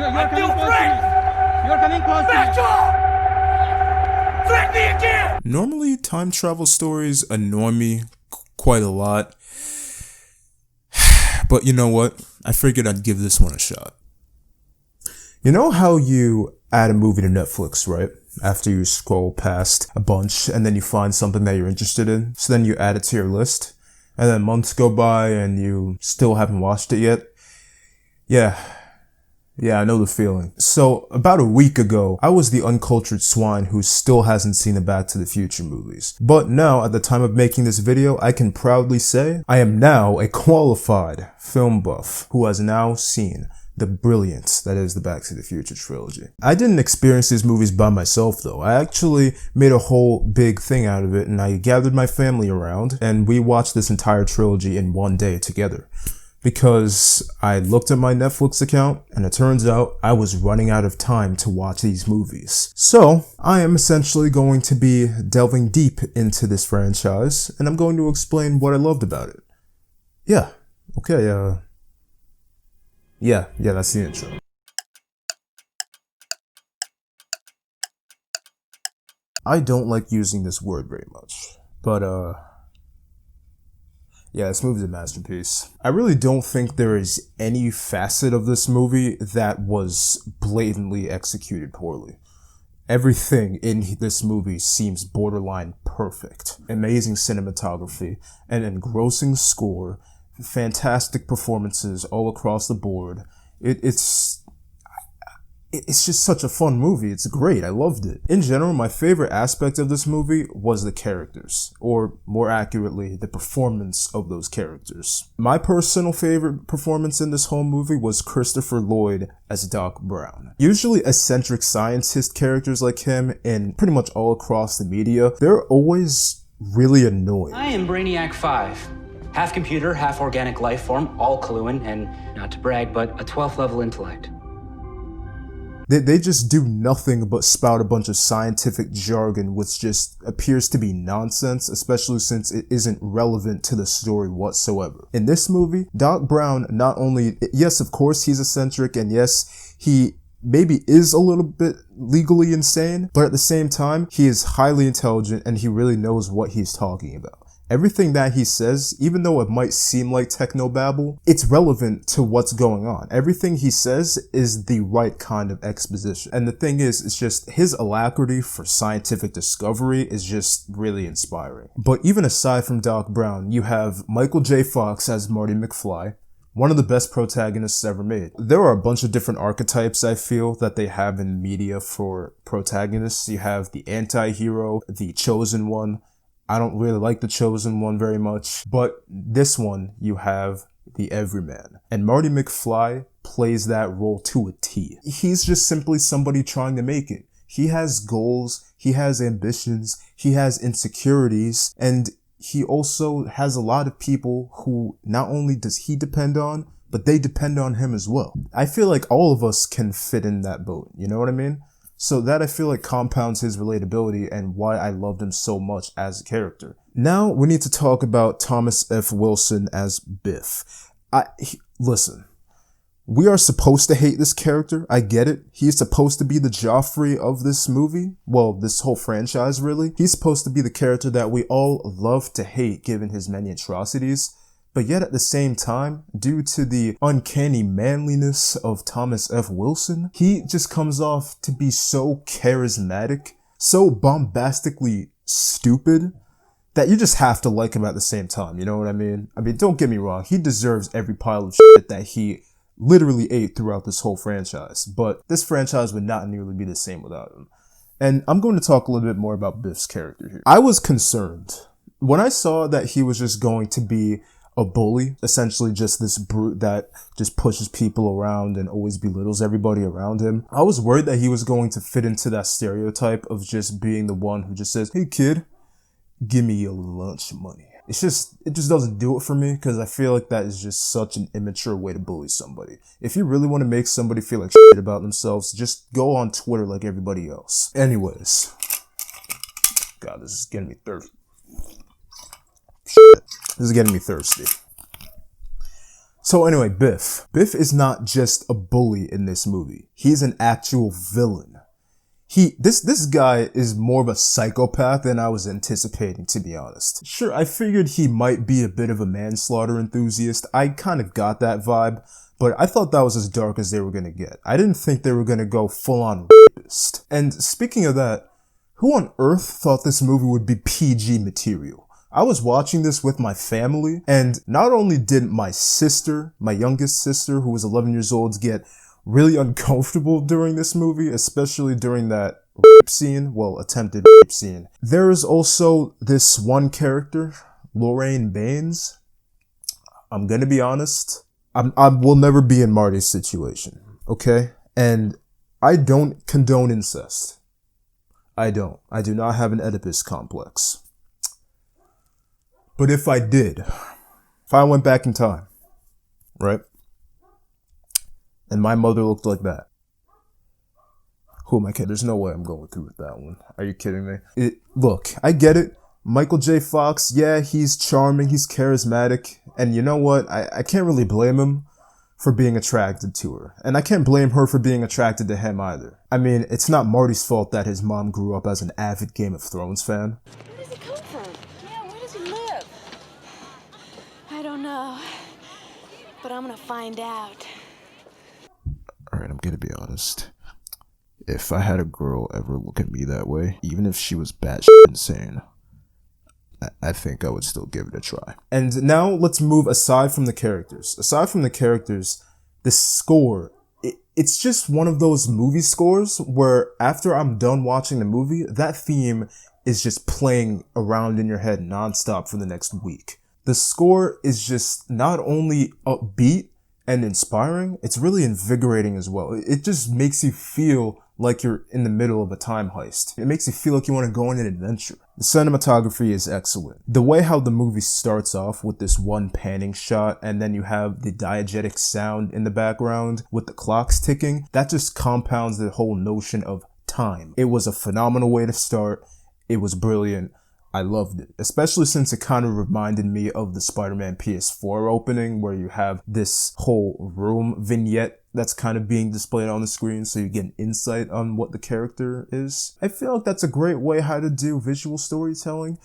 I feel threat! You're coming close to me. Back off! Threat me again! Normally, time travel stories annoy me quite a lot. But you know what? I figured I'd give this one a shot. You know how you add a movie to Netflix, right? After you scroll past a bunch and then you find something that you're interested in. So then you add it to your list. And then months go by and you still haven't watched it yet. Yeah, I know the feeling. So, about a week ago, I was the uncultured swine who still hasn't seen the Back to the Future movies. But now, at the time of making this video, I can proudly say I am now a qualified film buff who has now seen the brilliance that is the Back to the Future trilogy. I didn't experience these movies by myself though. I actually made a whole big thing out of it and I gathered my family around and we watched this entire trilogy in one day together. Because I looked at my Netflix account and it turns out I was running out of time to watch these movies. So I am essentially going to be delving deep into this franchise and I'm going to explain what I loved about it. Yeah, that's the intro. I don't like using this word very much, but yeah, this movie's a masterpiece. I really don't think there is any facet of this movie that was blatantly executed poorly. Everything in this movie seems borderline perfect. Amazing cinematography, an engrossing score, fantastic performances all across the board. It's just such a fun movie. It's great. I loved it. In general, my favorite aspect of this movie was the characters, or more accurately, the performance of those characters. My personal favorite performance in this whole movie was Christopher Lloyd as Doc Brown. Usually eccentric scientist characters like him, and pretty much all across the media, they're always really annoying. I am Brainiac 5. Half computer, half organic life form, all Kaluan, and not to brag, but a 12th level intellect. They just do nothing but spout a bunch of scientific jargon which just appears to be nonsense, especially since it isn't relevant to the story whatsoever. In this movie, Doc Brown not only, yes, of course he's eccentric, and yes, he maybe is a little bit legally insane, but at the same time, he is highly intelligent and he really knows what he's talking about. Everything that he says, even though it might seem like technobabble, it's relevant to what's going on. Everything he says is the right kind of exposition. And the thing is, it's just his alacrity for scientific discovery is just really inspiring. But even aside from Doc Brown, you have Michael J. Fox as Marty McFly, one of the best protagonists ever made. There are a bunch of different archetypes I feel that they have in media for protagonists. You have the anti-hero, the chosen one. I don't really like the chosen one very much, but this one, you have the everyman. And Marty McFly plays that role to a T. He's just simply somebody trying to make it. He has goals, he has ambitions, he has insecurities, and he also has a lot of people who not only does he depend on, but they depend on him as well. I feel like all of us can fit in that boat, you know what I mean? So that I feel like compounds his relatability and why I loved him so much as a character. Now we need to talk about Thomas F. Wilson as Biff. Listen, we are supposed to hate this character. I get it. He's supposed to be the Joffrey of this movie. Well, this whole franchise really. He's supposed to be the character that we all love to hate given his many atrocities. But yet at the same time, due to the uncanny manliness of Thomas F. Wilson, he just comes off to be so charismatic, so bombastically stupid, that you just have to like him at the same time, you know what I mean? I mean, don't get me wrong, he deserves every pile of shit that he literally ate throughout this whole franchise, but this franchise would not nearly be the same without him. And I'm going to talk a little bit more about Biff's character here. I was concerned when I saw that he was just going to be a bully, essentially just this brute that just pushes people around and always belittles everybody around him. I was worried that he was going to fit into that stereotype of just being the one who just says, "Hey kid, give me your lunch money." It just doesn't do it for me because I feel like that is just such an immature way to bully somebody. If you really want to make somebody feel like shit about themselves, just go on Twitter like everybody else. Anyways. God, this is getting me thirsty. This is getting me thirsty. So anyway, Biff. Biff is not just a bully in this movie. He's an actual villain. This guy is more of a psychopath than I was anticipating, to be honest. Sure, I figured he might be a bit of a manslaughter enthusiast. I kind of got that vibe, but I thought that was as dark as they were gonna get. I didn't think they were gonna go full-on rapist. And speaking of that, who on earth thought this movie would be PG material? I was watching this with my family, and not only did my sister, my youngest sister, who was 11 years old, get really uncomfortable during this movie, especially during that rape scene, well, attempted rape scene. There is also this one character, Lorraine Baines. I'm gonna be honest, I will never be in Marty's situation, okay? And I don't condone incest. I don't. I do not have an Oedipus complex. But if I did, if I went back in time, right? And my mother looked like that. Who am I kidding? There's no way I'm going through with that one. Are you kidding me? Look, I get it. Michael J. Fox, yeah, he's charming, he's charismatic. And you know what? I can't really blame him for being attracted to her. And I can't blame her for being attracted to him either. I mean, it's not Marty's fault that his mom grew up as an avid Game of Thrones fan. Where does he come from? Yeah, where does he live? I don't know. But I'm gonna find out. Alright, I'm gonna be honest. If I had a girl ever look at me that way, even if she was batshit insane, I think I would still give it a try. And now let's move aside from the characters. Aside from the characters, the score, it's just one of those movie scores where after I'm done watching the movie, that theme is just playing around in your head nonstop for the next week. The score is just not only upbeat and inspiring, it's really invigorating as well. It just makes you feel like you're in the middle of a time heist. It makes you feel like you want to go on an adventure. The cinematography is excellent. The way how the movie starts off with this one panning shot and then you have the diegetic sound in the background with the clocks ticking, that just compounds the whole notion of time. It was a phenomenal way to start. It was brilliant. I loved it, especially since it kind of reminded me of the Spider-Man PS4 opening where you have this whole room vignette that's kind of being displayed on the screen so you get an insight on what the character is. I feel like that's a great way how to do visual storytelling.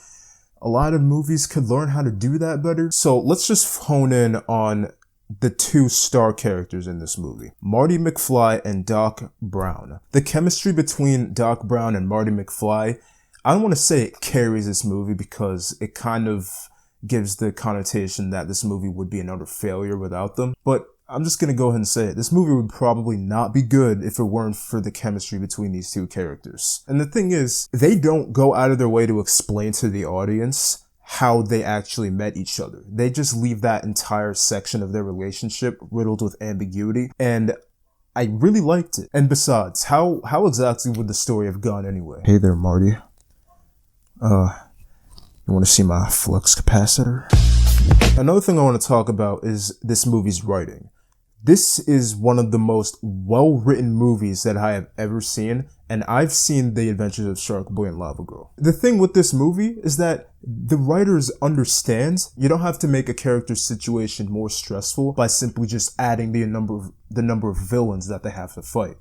A lot of movies could learn how to do that better. So let's just hone in on the two star characters in this movie, Marty McFly and Doc Brown. The chemistry between Doc Brown and Marty McFly, I don't want to say it carries this movie because it kind of gives the connotation that this movie would be another failure without them. But I'm just going to go ahead and say it. This movie would probably not be good if it weren't for the chemistry between these two characters. And the thing is, they don't go out of their way to explain to the audience how they actually met each other. They just leave that entire section of their relationship riddled with ambiguity. And I really liked it. And besides, how exactly would the story have gone anyway? Hey there, Marty. You want to see my flux capacitor? Another thing I want to talk about is this movie's writing. This is one of the most well-written movies that I have ever seen, and I've seen The Adventures of Shark Boy and Lava Girl. The thing with this movie is that the writers understand you don't have to make a character's situation more stressful by simply just adding the number of villains that they have to fight.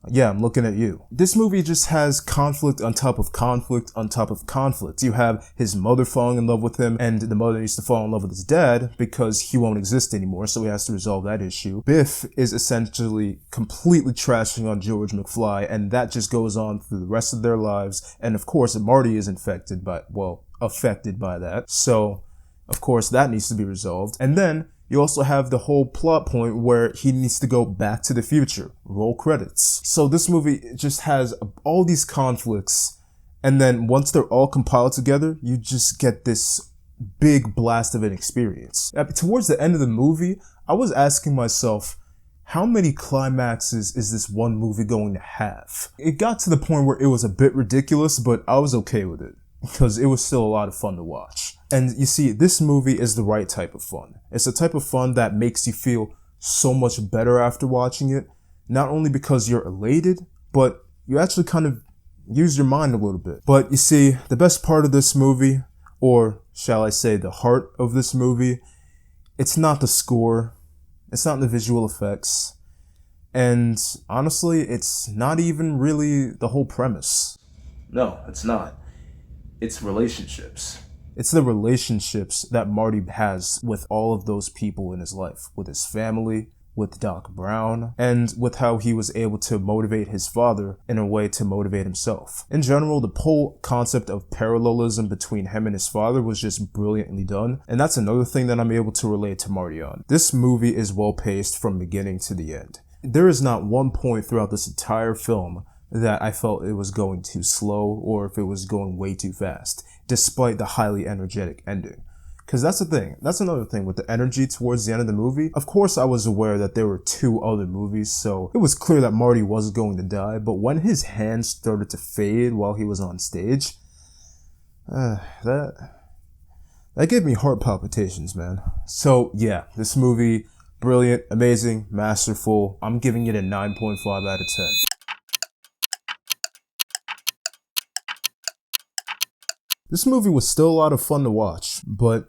Yeah, I'm looking at you. This movie just has conflict on top of conflict on top of conflict. You have his mother falling in love with him, and the mother needs to fall in love with his dad because he won't exist anymore, so he has to resolve that issue. Biff is essentially completely trashing on George McFly, and that just goes on through the rest of their lives. And of course, Marty is affected by that. So, of course, that needs to be resolved. And then you also have the whole plot point where he needs to go back to the future. Roll credits. So this movie just has all these conflicts, and then once they're all compiled together, you just get this big blast of an experience. Towards the end of the movie, I was asking myself, how many climaxes is this one movie going to have? It got to the point where it was a bit ridiculous, but I was okay with it because it was still a lot of fun to watch. And you see, this movie is the right type of fun. It's the type of fun that makes you feel so much better after watching it, not only because you're elated, but you actually kind of use your mind a little bit. But you see, the best part of this movie, or shall I say the heart of this movie, it's not the score, It's not in the visual effects. And honestly, it's not even really the whole premise. No, it's not. It's relationships. It's the relationships that Marty has with all of those people in his life, with his family, with Doc Brown, and with how he was able to motivate his father in a way to motivate himself. In general, the whole concept of parallelism between him and his father was just brilliantly done, and that's another thing that I'm able to relate to Marty on. This movie is well paced from beginning to the end. There is not one point throughout this entire film that I felt it was going too slow or if it was going way too fast, despite the highly energetic ending. Because that's the thing. That's another thing with the energy towards the end of the movie. Of course, I was aware that there were 2 other movies, so it was clear that Marty was going to die, but when his hands started to fade while he was on stage, that gave me heart palpitations, man. So yeah, this movie, brilliant, amazing, masterful. I'm giving it a 9.5 out of 10. This movie was still a lot of fun to watch, but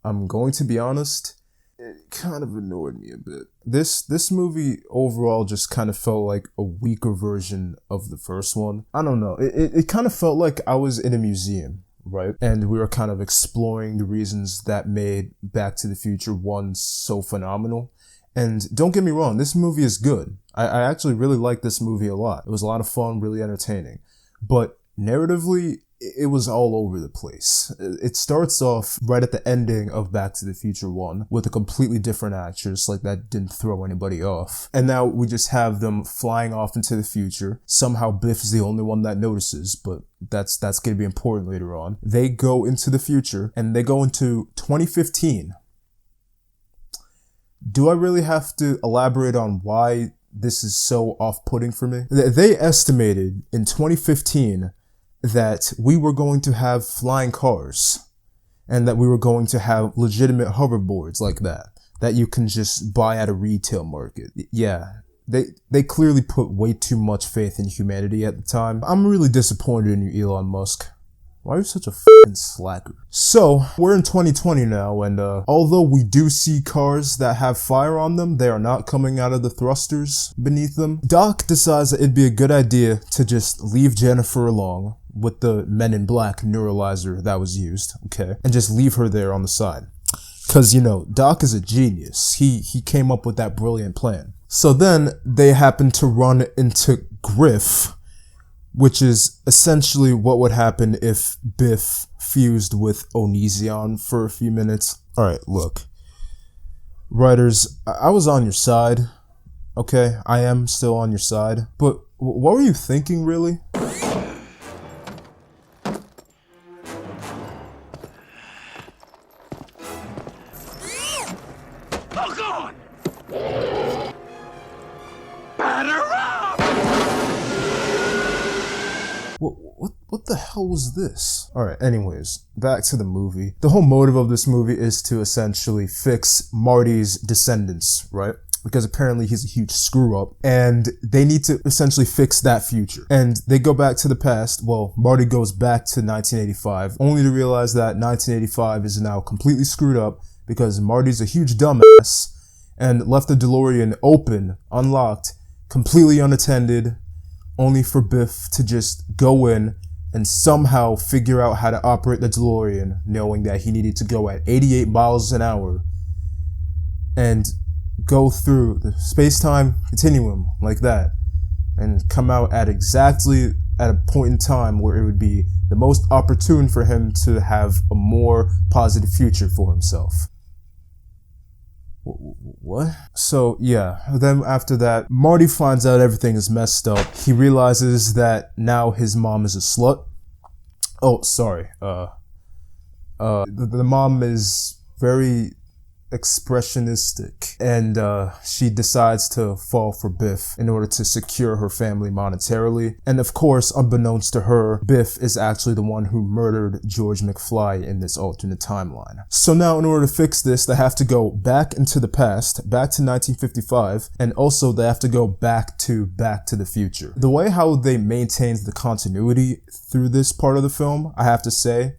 I'm going to be honest, it kind of annoyed me a bit. This movie overall just kind of felt like a weaker version of the first one. I don't know, it kind of felt like I was in a museum, right? And we were kind of exploring the reasons that made Back to the Future 1 so phenomenal. And don't get me wrong, this movie is good. I actually really liked this movie a lot. It was a lot of fun, really entertaining. But narratively, it was all over the place. It starts off right at the ending of Back to the Future 1 with a completely different actress, like that didn't throw anybody off. And now we just have them flying off into the future. Somehow Biff's the only one that notices, but that's gonna be important later on. They go into the future and they go into 2015. Do I really have to elaborate on why this is so off-putting for me? They estimated in 2015 that we were going to have flying cars and that we were going to have legitimate hoverboards like that you can just buy at a retail market. Yeah, they clearly put way too much faith in humanity at the time. I'm really disappointed in you, Elon Musk. Why are you such a f***ing slacker? So, we're in 2020 now, and although we do see cars that have fire on them, they are not coming out of the thrusters beneath them. Doc decides that it'd be a good idea to just leave Jennifer along with the Men in Black neuralizer that was used, okay? And just leave her there on the side. Cause, you know, Doc is a genius. He came up with that brilliant plan. So then, they happen to run into Griff, which is essentially what would happen if Biff fused with Onision for a few minutes. Alright, look. Writers, I was on your side. Okay, I am still on your side. But what were you thinking, really? Look on! Batter up! What the hell was this? Alright, anyways, back to the movie. The whole motive of this movie is to essentially fix Marty's descendants, right? Because apparently he's a huge screw up, and they need to essentially fix that future. And they go back to the past. Well, Marty goes back to 1985, only to realize that 1985 is now completely screwed up because Marty's a huge dumbass and left the DeLorean open, unlocked, completely unattended, only for Biff to just go in and somehow figure out how to operate the DeLorean, knowing that he needed to go at 88 miles an hour and go through the space-time continuum like that and come out at exactly at a point in time where it would be the most opportune for him to have a more positive future for himself. What? So yeah, then after that, Marty finds out everything is messed up. He realizes that now his mom is a slut. Oh, sorry. The mom is very expressionistic, and she decides to fall for Biff in order to secure her family monetarily. And of course, unbeknownst to her, Biff is actually the one who murdered George McFly in this alternate timeline. So now, in order to fix this, they have to go back into the past, back to 1955, and also they have to go back to the Future. The way how they maintain the continuity through this part of the film, I have to say,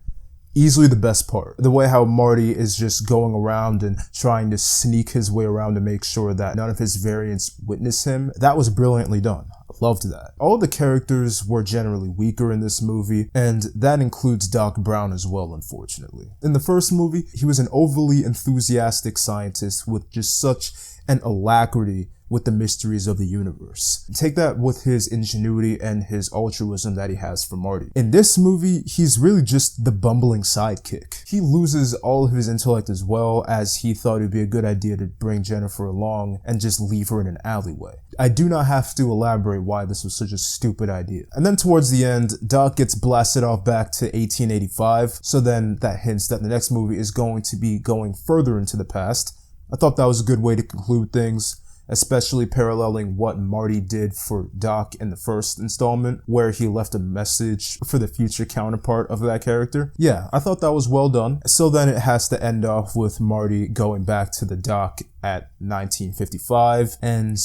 easily the best part. The way how Marty is just going around and trying to sneak his way around to make sure that none of his variants witness him, that was brilliantly done. I loved that. All the characters were generally weaker in this movie, and that includes Doc Brown as well, unfortunately. In the first movie, he was an overly enthusiastic scientist with just such an alacrity with the mysteries of the universe. Take that with his ingenuity and his altruism that he has for Marty. In this movie, he's really just the bumbling sidekick. He loses all of his intellect as well, as he thought it'd be a good idea to bring Jennifer along and just leave her in an alleyway. I do not have to elaborate why this was such a stupid idea. And then towards the end, Doc gets blasted off back to 1885, so then that hints that the next movie is going to be going further into the past. I thought that was a good way to conclude things, especially paralleling what Marty did for Doc in the first installment, where he left a message for the future counterpart of that character. Yeah, I thought that was well done. So then it has to end off with Marty going back to the Doc at 1955, and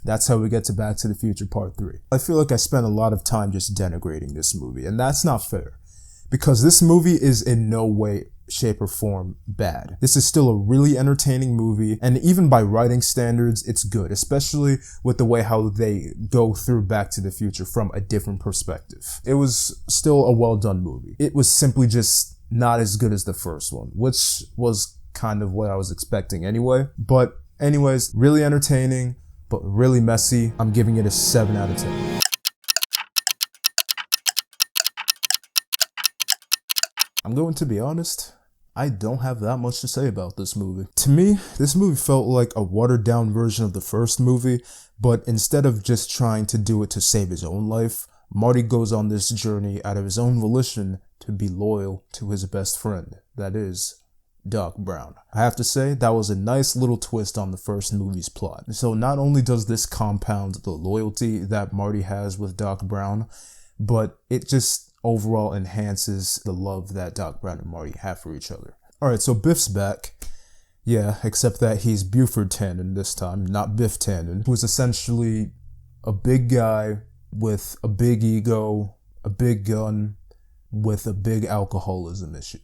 that's how we get to Back to the Future Part 3. I feel like I spent a lot of time just denigrating this movie, and that's not fair, because this movie is in no way, shape, or form bad. This is still a really entertaining movie, and even by writing standards, it's good, especially with the way how they go through Back to the Future from a different perspective. It was still a well-done movie. It was simply just not as good as the first one, which was kind of what I was expecting anyway. But anyways, really entertaining, but really messy. I'm giving it a 7 out of 10. I'm going to be honest, I don't have that much to say about this movie. To me, this movie felt like a watered down version of the first movie, but instead of just trying to do it to save his own life, Marty goes on this journey out of his own volition to be loyal to his best friend, that is, Doc Brown. I have to say, that was a nice little twist on the first movie's plot. So not only does this compound the loyalty that Marty has with Doc Brown, but it just overall enhances the love that Doc Brown and Marty have for each other. Alright, so Biff's back. Yeah, except that he's Buford Tannen this time, not Biff Tannen, who's essentially a big guy with a big ego, a big gun, with a big alcoholism issue.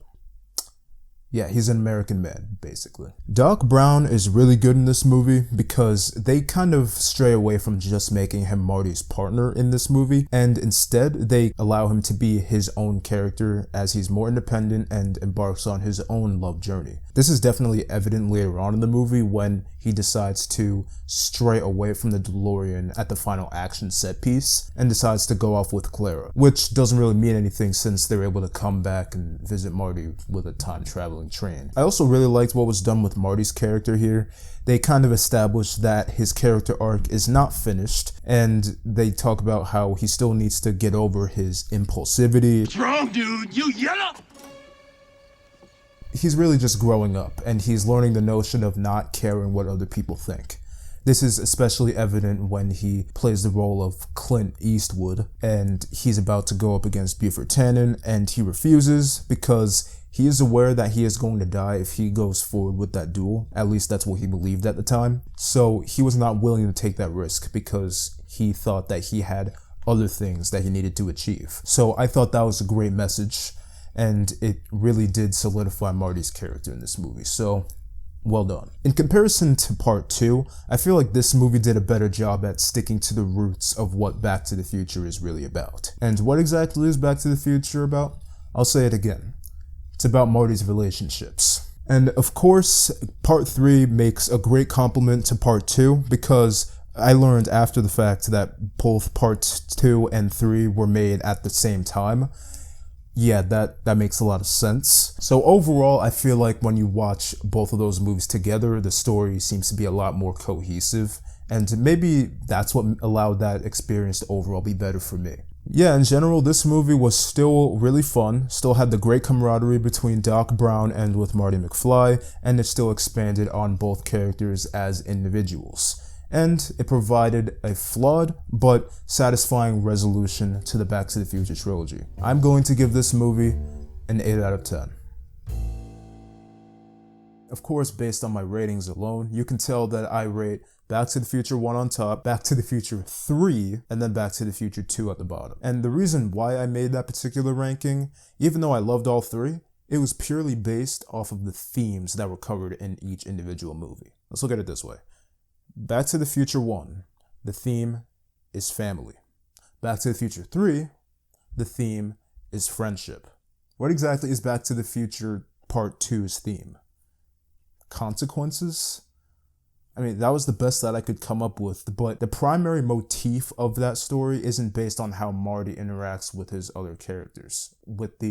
Yeah, he's an American man, basically. Doc Brown is really good in this movie because they kind of stray away from just making him Marty's partner in this movie, and instead they allow him to be his own character as he's more independent and embarks on his own love journey. This is definitely evident later on in the movie when he decides to stray away from the DeLorean at the final action set piece and decides to go off with Clara, which doesn't really mean anything since they're able to come back and visit Marty with a time traveling train. I also really liked what was done with Marty's character here. They kind of established that his character arc is not finished, and they talk about how he still needs to get over his impulsivity. What's wrong, dude? You yellow! He's really just growing up, and he's learning the notion of not caring what other people think. This is especially evident when he plays the role of Clint Eastwood, and he's about to go up against Buford Tannen, and he refuses because he is aware that he is going to die if he goes forward with that duel. At least that's what he believed at the time. So he was not willing to take that risk because he thought that he had other things that he needed to achieve. So I thought that was a great message, and it really did solidify Marty's character in this movie. So well done. In comparison to part 2, I feel like this movie did a better job at sticking to the roots of what Back to the Future is really about. And what exactly is Back to the Future about? I'll say it again. It's about Marty's relationships. And of course, part 3 makes a great compliment to part 2 because I learned after the fact that both parts 2 and 3 were made at the same time. Yeah, that makes a lot of sense. So overall, I feel like when you watch both of those movies together, the story seems to be a lot more cohesive, and maybe that's what allowed that experience to overall be better for me. Yeah, in general, this movie was still really fun, still had the great camaraderie between Doc Brown and with Marty McFly, and it still expanded on both characters as individuals. And it provided a flawed but satisfying resolution to the Back to the Future trilogy. I'm going to give this movie an 8 out of 10. Of course, based on my ratings alone, you can tell that I rate Back to the Future 1 on top, Back to the Future 3, and then Back to the Future 2 at the bottom. And the reason why I made that particular ranking, even though I loved all 3, It was purely based off of the themes that were covered in each individual movie. Let's look at it this way. Back to the Future 1, the theme is family. Back to the Future 3, the theme is friendship. What exactly is Back to the Future Part 2's theme? Consequences? I mean, that was the best that I could come up with, but the primary motif of that story isn't based on how Marty interacts with the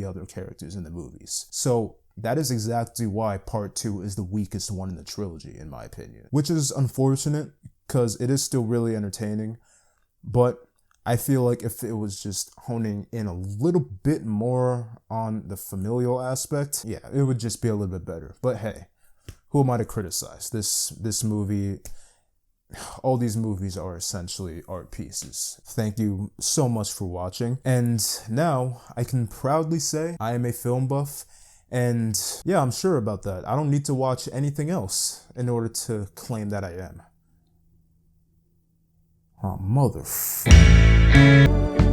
other characters in the movies. So that is exactly why Part 2 is the weakest one in the trilogy, in my opinion. Which is unfortunate, because it is still really entertaining, but I feel like if it was just honing in a little bit more on the familial aspect, yeah, it would just be a little bit better. But hey, who am I to criticize? This movie, all these movies are essentially art pieces. Thank you so much for watching. And now I can proudly say I am a film buff. And yeah, I'm sure about that. I don't need to watch anything else in order to claim that I am. Oh, motherfucker.